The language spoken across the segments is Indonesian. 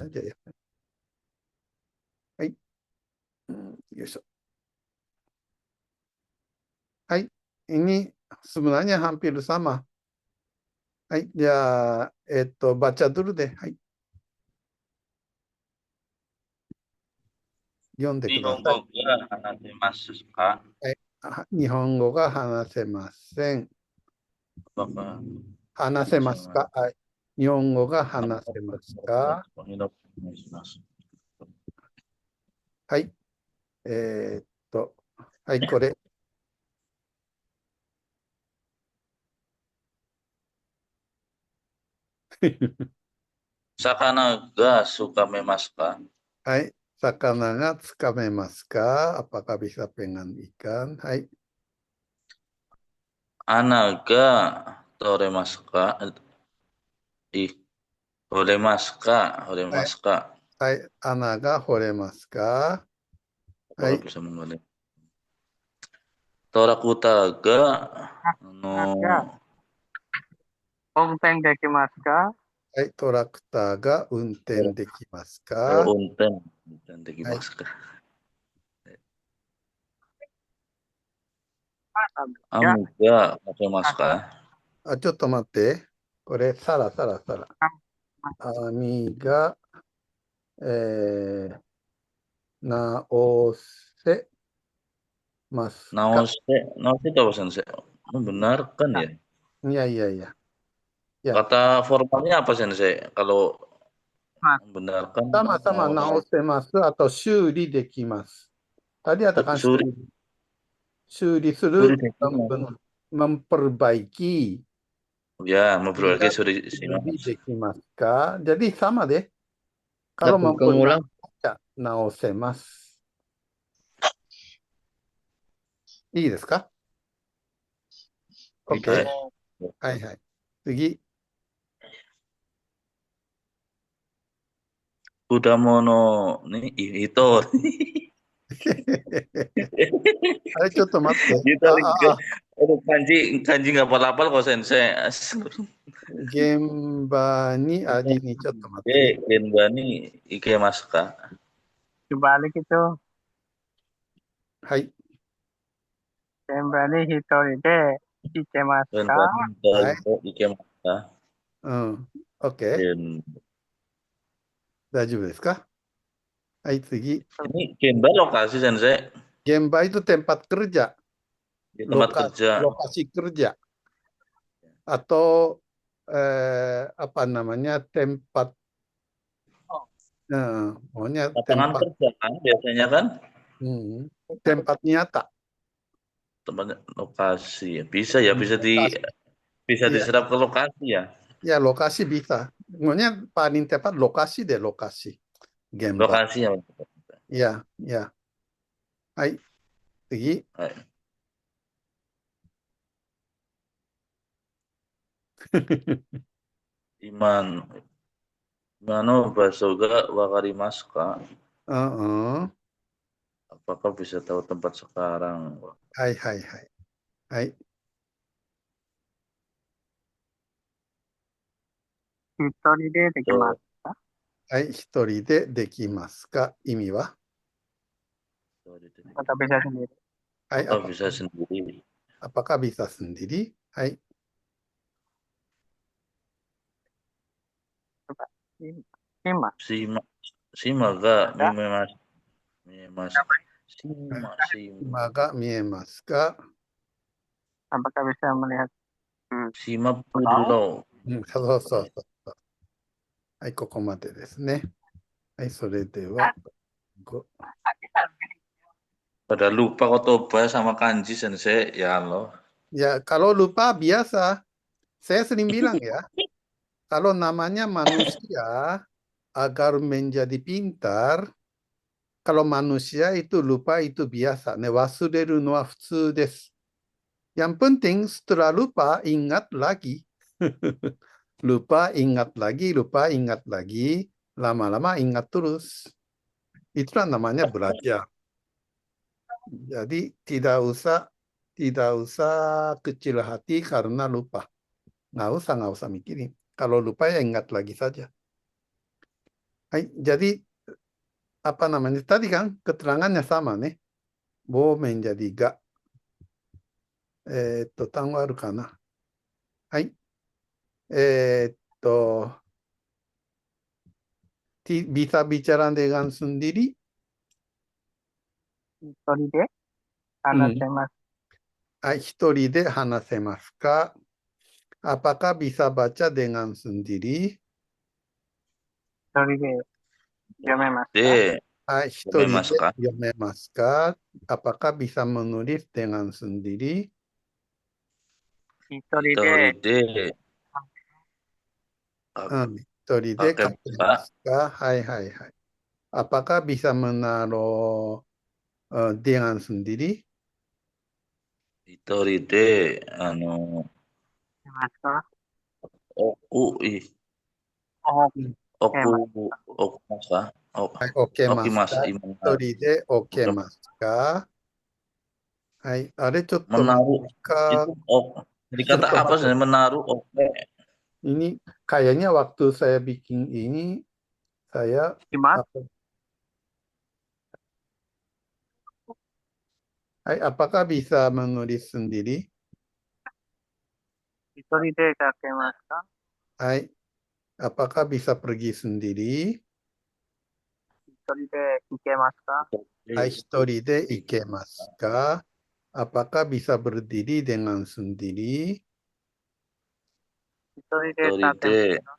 aja ya. Hai. Yo. Hai. Ini sebenarnya hampir sama. Hai. Ya, baca dulu deh. Hai. 読んでください。日本語が話せますか？はい。日本語が話せません。 Apakah 話せます bisa か？はい。日本語が話せますか？はい。はい、これ。Sakana ga suka memas ka? はい。魚がつかめますか？ Apakah bisa pegang ikan? はい。 Ana ga toremasu ka? Ih, horemasu ka? はい。 Horemasu ka? はい。穴が掘れますか？は Apakah い。 bisa mengenai? Torakuta ga Ya, Ongteng dekimasu ka? はい。トラクターが運転できますか？ unten はい。 dekimasu ka? Ya, Amu ga makemasu ka? あ、ちょっと待って。これ、さら。網が、直せますか？ Naose itu apa sensei? Membenarkan ya? いやいやいや。いや、 Kata formalnya apa sensei? Kalau Mas. membenarkan sama-sama naose. 直せます。あと、修理できます。Tadi ada kan Suri 修理す suriる、dekimasu. memperbaiki, Ya, memperbaiki sehingga suri 修 simas. 理できますか？ Jadi sama deh. Kalau Nah, pengulang. memperbaiki, ya, 直せます。いいですか？ Hai. OK。はいはい。次。 Kudamono ni itu. あれ、ちょっと待って。 Itu aduh kanji nggak hafal-hafal kok sensei. 現場に、ちょっと待ってね。 Genba ni ikemasu ka? Dibalik itu, はい。 Genba ni hitori de ikemasu Genba ka? ni Hai. ikemasu ka? うん。OK。 Gen 大丈夫ですか？はい、次。 ini Genba lokasi sensei 現場 itu tempat kerja. di tempat kerja. Lokasi kerja. Atau apa namanya, tempat, pokoknya Lapangan tempat, kerja kan biasanya kan? tempat nyata. Tempat lokasi. Bisa ya, bisa Iya. diserap ke lokasi ya. Ya, lokasi bisa. Pokoknya paling tepat lokasi deh, lokasi. Gemba. Lokasi ya. Ya, ya. Hai,次. Hai. Imano baso ga wakarimasu ka? Apakah bisa tahu tempat sekarang? Hai. Hai. Hitori de dekimasu ka? Hai, hitori de dekimasu ka? Imi wa? Atau bisa sendiri? Hai, Apakah bisa sendiri? apakah bisa sendiri? Hai. Coba. Shima. Shima ga miyemasu. Shima ga miyemasu ka? Apakah bisa melihat? Shima pulau. そう。はい、ここまでですね。はい、それでは、Pada lupa kotoba sama kanji sensei ya Allah. Ya, kalau lupa biasa. Saya sering bilang ya, kalau namanya manusia agar menjadi pintar, kalau manusia itu lupa itu biasa. Ne wasureru no wa futsu desu. Yang penting setelah lupa ingat lagi. Lupa ingat lagi, lama-lama ingat terus. Itulah namanya belajar. Jadi tidak usah kecil hati karena lupa. Nggak usah mikirin. Kalau lupa ya ingat lagi saja. Hai, jadi apa namanya? Tadi kan keterangannya sama nih. Bo menjadi ga. Tango aru kana. Hai. Etto, bisa bicara dengan sendiri? Hitori de Hmm. hanasemasu. Hitori de hanasemasu ka? Apakah bisa baca dengan sendiri? Hitori de yomemasu ka? De, Hitori de Yomemasu ka? yomemasu ka? Apakah bisa menulis dengan sendiri? Hitori de Hitori de, Hitori de kakemasu ka? kakemasu ka? Hai, hai, hai. Apakah bisa menaruh dengan sendiri? Hitori de, yomemasu ka? oku, Oh, Hmm. oku, oku mas ka? Hai, oke Oki mas mas, ka? imana, Hitori de oke mas ka? Hai, ada cotto menaruh ka? itu jadi kata Cotto apa sih mato. menaruh? Oke, Ini kayaknya waktu saya bikin ini, saya shimasu. apa, hai, apakah bisa menulis sendiri? Hitori de kakemasu ka? Hai, apakah bisa pergi sendiri? Hitori de ikemasu ka? Hai, hitori de ikemasu ka? Apakah bisa berdiri dengan sendiri? Hitori de Hitori de, tatemasu ka?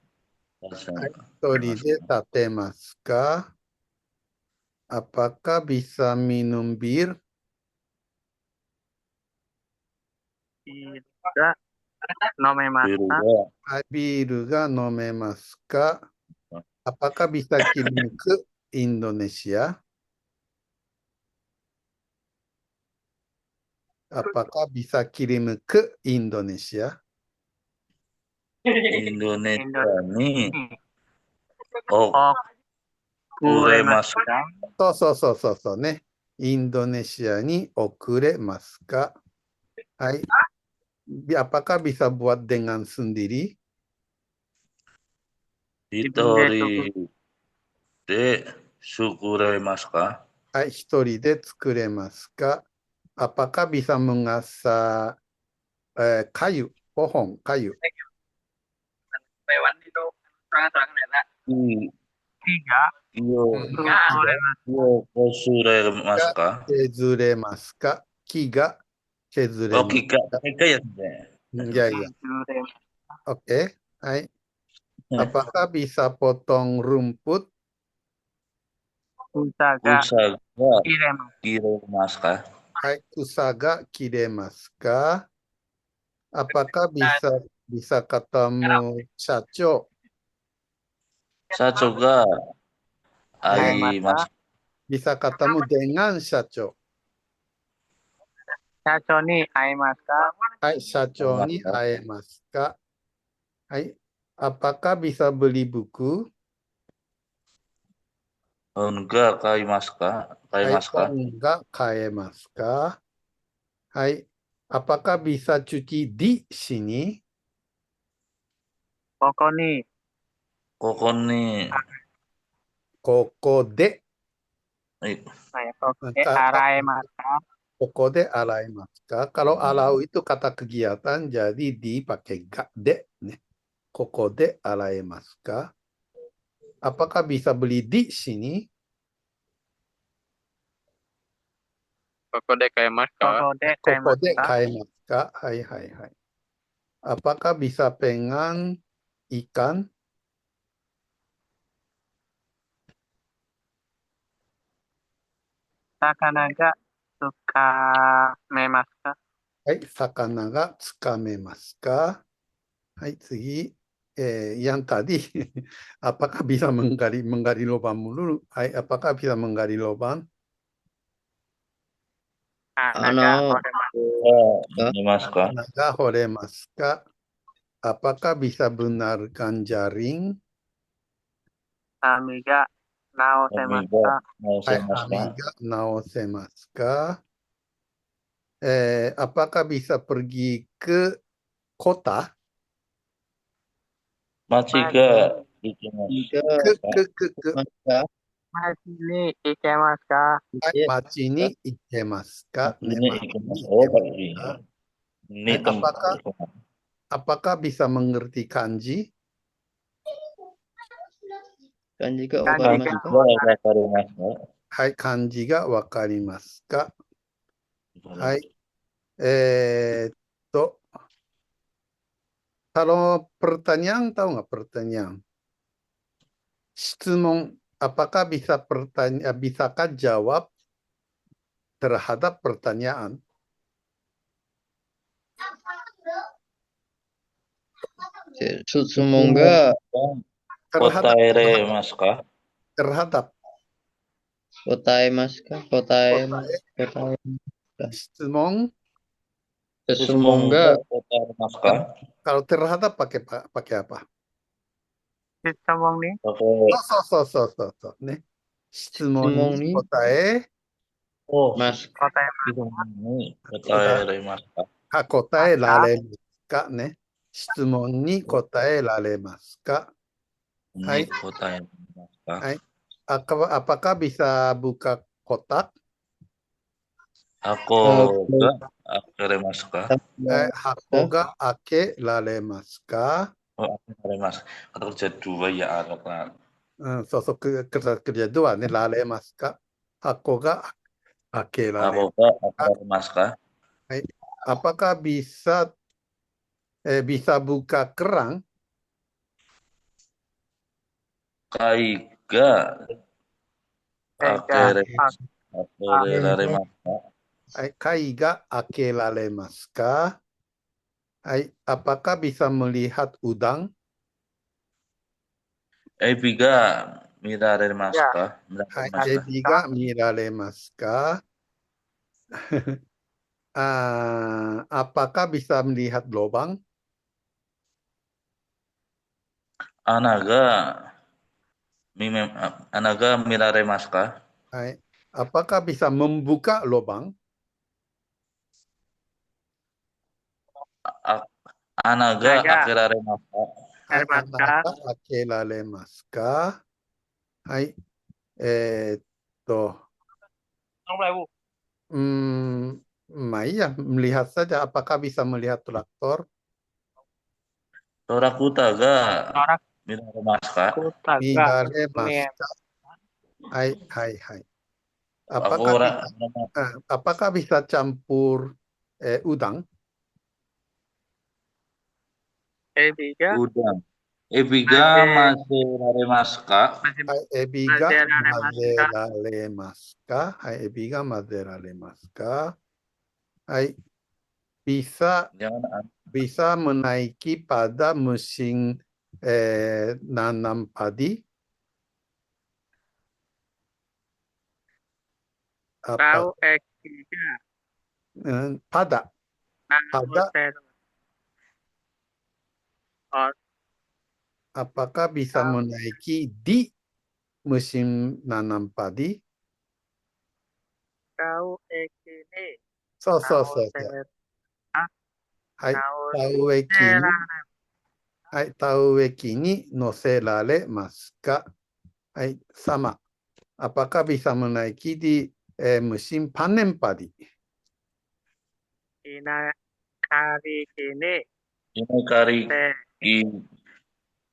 Hai, hitori de tatemasu ka? Apakah bisa minum bir? Biru ga nomemasu biru ka? ga, Hai, biru ga nomemasu ka? Apakah bisa kirim ke Indonesia? Apakah bisa kirim ke Indonesia? Indonesia ni, Oh, kuremasu okuremasu ka? そうそうそうそうそうね。インドネシアに送れますか？はい。Apakah bisa buat dengan sendiri? Hitori de sukuremasu ka? はい。一人で作れますか？Apakah bisa mengasah kayu, pohon, kayu? Lewat itu terang-terangan ya. I- Tiga. Iyo, iyo kosuremasu ka? 削れますか？木が削れ Oh, ます Kika, か？ Kika ya sebenarnya. いやいや。Oke. Hai. Apakah bisa potong rumput? Usaga Usaga kirem. kiremasu ka? Hai. Kusaga kiremasu ka? Apakah bisa ketemu Sacho? Sacho ga Hai. aimasu. Bisa ketemu dengan Sacho. Sacho ni aimasu ka? Hai. Sacho ni aemasu ka? Hai. Apakah bisa beli buku? Enggak, kaimasu ka? Hai. Kaimasu ka? Enggak kaemasu ka? Hai. Apakah bisa cuci di sini? Koko ni. Koko ni, Koko de. Koko de araimasu ka? Koko de araimasu ka? Kalau alau itu kata kegiatan, jadi dipakai ga de. Nih. Koko de araimasu ka? Apakah bisa beli di sini? Koko de kaimasu ka? Koko de Koko de kaimasu ka? kaimasu ka? Hai, hai, hai. Apakah bisa pengen ikan? Sakana ga tsukamasu ka? Hai, sakana ga tsukamemasu ka? Hai,次. Yang tadi, apakah bisa menggali lubang dulu? Hai, apakah bisa menggali lubang? Naga horemasu. kaimasu ka? Naga horemasu ka? Apakah bisa benarkan jaring? Ami ga naosemasu Amiga, ka? Hai, naosemasu ka? amiga naosemasu ka? Apakah bisa pergi ke kota? Machi ga Ikimasu. く、街に行けますか？はい、町に行けますかね、Ini町 ikimasu. に Oh, 行けます pergi. か Ini apakah tempat. apakah bisa mengerti kanji? Kanji ga Kanji wakarimasu ga ka? Wakarimasu. Hai, kanji ga wakarimasu ka? Hai, to. Kalau pertanyaan, tahu nggak pertanyaan? Shitsumon, apakah bisakah jawab terhadap pertanyaan? Sutsumon ga Terhadap, Kotaeremasu ka? terhadap. kotaemasu ka? Kotaemasu. Shitsumon, Sutsumon ga Kotaeremasu ka? kalau terhadap pakai apa? Sutsumon ni So. Ne. Shitsumon Shitsumon ni ni kotae, Oh, mas ini kotaeremasu ka? kotae raremasu ka ne. Shitsumon ni kotae raremasu ka? Ini Hai. kotaeremasu ka? Hai. Apakah bisa buka kotak? Ako ga akiremasu ka? Hako ga ake raremasu ka? Oh, akiremasu. Atau kerja dua ya anak lah. Kerja dua nih, raremasu ka? Hako ga ake Ako raremasu. ga akiremasu ka? Hai. Apakah bisa buka kerang? Kai ga akiremasu. Akiremasu ka? Hai. Kai ga ake raremasu ka? Hai. Apakah bisa melihat udang? Ebi ga miraremasu ka? Hai. Miraremasu ka? Ebi ga miraremasu ka? Apakah bisa melihat lubang? Anaga miraremasu ka? Hai. Apakah bisa membuka lubang? Anaga Naga. akiraremasu ka? Hai. Raremasu ka? Anata ake raremasu ka? Hai. 20.000. Iya, melihat saja. Apakah bisa melihat traktor? Torakuta ga Orang miraremasu ka? kota ga Miraremasu ka? Hai. Ako Apakah bisa campur udang? Ebiga udang. Ebi ga miraremasu ka? Hai, ebiga Mazeraremasu ka? mazeraremasu ka? Hai, ebiga mazeraremasu ka? Hai, Jangan bisa menaiki pada mesin nanam padi? Tahu ekiga Pada namuteru. Oh, apakah bisa menaiki di mesin nanam padi? tahu ekini So. namuteru. Hai, Namuteru. tahu ekini noseraremasu ka? Hai, sama. Apakah bisa menaiki di mesin panen padi? Ina kari kini ini kari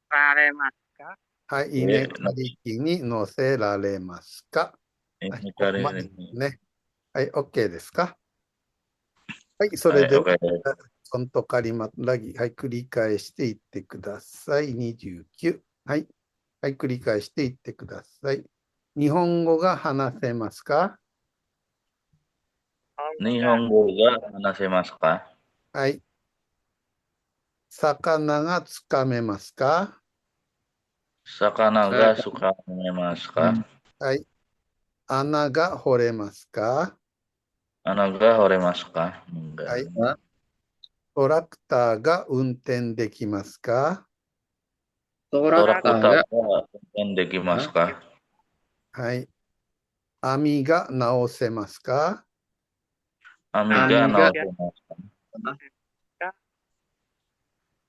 raremasu ka? Hai, ine kari kini noseraremasu ka? ini ここ kari までね。はい、OK ですか？はい、それ Hai, では、 oke. コントカリマラギ、はい、繰り返していってください。29。はい。はい、繰り返していってください。日本語が話せますか？ Nihongo ga hanasemasu ka? はい。魚がつかめますか？ Sakana ga sukamemasu ka? はい。穴が掘れますか？ Ana ga horemasu ka? はい。 Enggak. トラクターが運転できますか？ Torakuta Torakuta ga unten dekimasu ka? はい。網が直せますか？ Ami ga Amiga. naosemasu ka?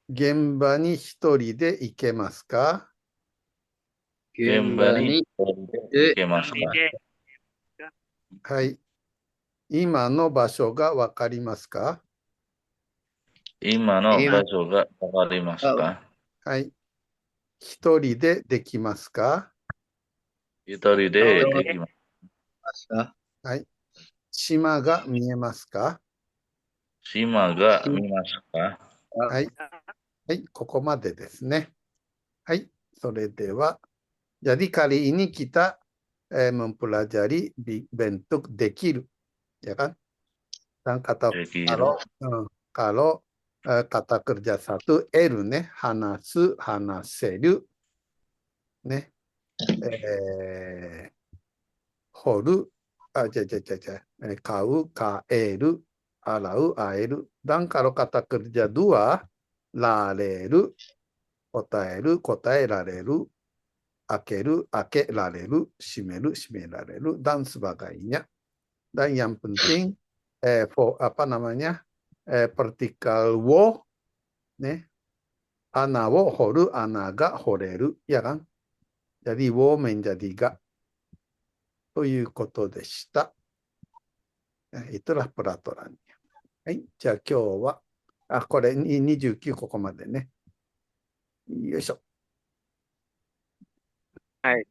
現場に一人で行けますか？現場に一人で行けますか？はい。今の場所がわかりますか？今の場所がわかりますか？はい。一人でできますか？一人でできますか？はい。島が見えますか？島が見ますか？はい。はい。ここまでですね。はい。それでは、jadi kali ini kita mempelajari bentuk dekil, ya kan? Dan kata Dekiru. kalau kata kerja satu eru ne, hanasu, hanaseru, ne, horu, kau, kaeru, alau, aeru. Dan kalau kata kerja dua, rareru, kotaeru, kotaerareru, akeru, akerareru, shimeru, shimerareru, dan sebagainya. Dan yang penting apa namanya partikel wo, ne, ana wo horu, ana ga horeru, ya kan? Jadi wo menjadi ga. ということでした。itulah peraturannya. はい。じゃあ今日は、これ29ここまでね。よいしょ。はい。